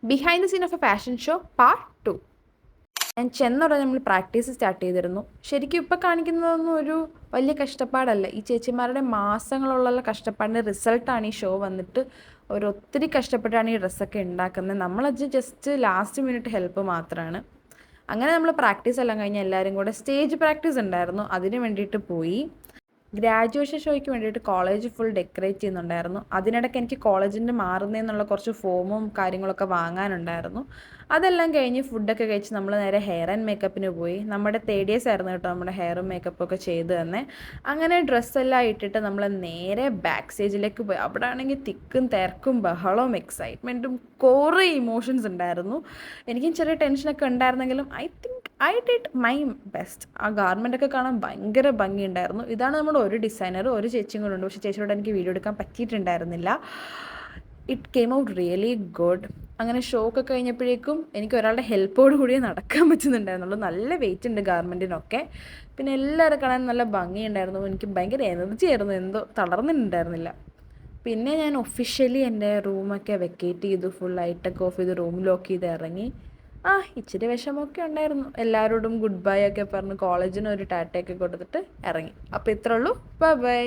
Behind the scene of a fashion show part 2. ഞാൻ ചെന്നോടെ നമ്മൾ practice start ചെയ്തിരുന്നു. ശരിക്കും ഇപ്പോൾ കാണിക്കുന്നതൊന്നും ഒരു വലിയ കഷ്ടപ്പാടല്ല. ഈ ചേച്ചിമാരുടെ മാസങ്ങളുള്ള കഷ്ടപ്പാടിൻ്റെ റിസൾട്ടാണ് ഈ ഷോ വന്നിട്ട് ഒത്തിരി കഷ്ടപ്പെട്ടാണ് ഈ ഡ്രസ്സൊക്കെ ഉണ്ടാക്കുന്നത്. നമ്മളത് ജസ്റ്റ് ലാസ്റ്റ് മിനിറ്റ് ഹെൽപ്പ് മാത്രമാണ്. അങ്ങനെ നമ്മൾ പ്രാക്ടീസ് എല്ലാം കഴിഞ്ഞ് എല്ലാവരും കൂടെ സ്റ്റേജ് പ്രാക്ടീസ് ഉണ്ടായിരുന്നു, അതിന് വേണ്ടിയിട്ട് പോയി. ഗ്രാജുവേഷൻ ഷോയ്ക്ക് വേണ്ടിയിട്ട് കോളേജ് ഫുൾ ഡെക്കറേറ്റ് ചെയ്യുന്നുണ്ടായിരുന്നു. അതിനിടയ്ക്ക് എനിക്ക് കോളേജിൻ്റെ മാറുന്നതെന്നുള്ള കുറച്ച് ഫോമും കാര്യങ്ങളൊക്കെ വാങ്ങാനുണ്ടായിരുന്നു. അതെല്ലാം കഴിഞ്ഞ് ഫുഡൊക്കെ കഴിച്ച് നമ്മൾ നേരെ ഹെയർ ആൻഡ് മേക്കപ്പിന് പോയി. നമ്മുടെ 3 ഡേയ്സ് ആയിരുന്നു കേട്ടോ നമ്മുടെ ഹെയറും മേക്കപ്പൊക്കെ ചെയ്ത് തന്നെ. അങ്ങനെ ഡ്രസ്സെല്ലാം ഇട്ടിട്ട് നമ്മൾ നേരെ ബാക്ക് സ്റ്റേജിലേക്ക് പോയി. അവിടെ ആണെങ്കിൽ തിക്കും തിരക്കും ബഹളവും എക്സൈറ്റ്മെൻറ്റും കുറേ ഇമോഷൻസ് ഉണ്ടായിരുന്നു. എനിക്കും ചെറിയ ടെൻഷനൊക്കെ ഉണ്ടായിരുന്നെങ്കിലും ഐ ഡിഡ് മൈ ബെസ്റ്റ്. ആ ഗാർമെൻറ്റൊക്കെ കാണാൻ ഭയങ്കര ഭംഗിയുണ്ടായിരുന്നു. ഇതാണ് നമ്മുടെ ഒരു ഡിസൈനർ, ഒരു ചേച്ചിയും കൂടെ ഉണ്ട്. പക്ഷേ ചേച്ചിയോട് എനിക്ക് വീഡിയോ എടുക്കാൻ പറ്റിയിട്ടുണ്ടായിരുന്നില്ല. It came out really good. അങ്ങനെ ഷോ ഒക്കെ കഴിഞ്ഞപ്പോഴേക്കും എനിക്ക് ഒരാളുടെ ഹെൽപ്പോട് കൂടിയേ നടക്കാൻ പറ്റുന്നുണ്ടായിരുന്നുള്ളൂ. നല്ല വെയിറ്റ് ഉണ്ട് ഗാർമെൻറ്റിനൊക്കെ. പിന്നെ എല്ലാവരും കാണാൻ നല്ല ഭംഗിയുണ്ടായിരുന്നു. എനിക്ക് ഭയങ്കര എനർജി ആയിരുന്നു, എന്തോ തളർന്നിട്ടുണ്ടായിരുന്നില്ല. പിന്നെ ഞാൻ ഒഫീഷ്യലി എൻ്റെ റൂമൊക്കെ വെക്കേറ്റ് ചെയ്തു. ഫുൾ ലൈറ്റൊക്കെ ഓഫ് ചെയ്ത് റൂം ലോക്ക് ചെയ്ത് ഇറങ്ങി. ഇച്ചിരി വിഷമമൊക്കെ ഉണ്ടായിരുന്നു. എല്ലാവരോടും ഗുഡ് ബൈ ഒക്കെ പറഞ്ഞ് കോളേജിന് ഒരു ടാറ്റയൊക്കെ കൊടുത്തിട്ട് ഇറങ്ങി. അപ്പോൾ ഇത്രേ ഉള്ളൂ. Bye bye.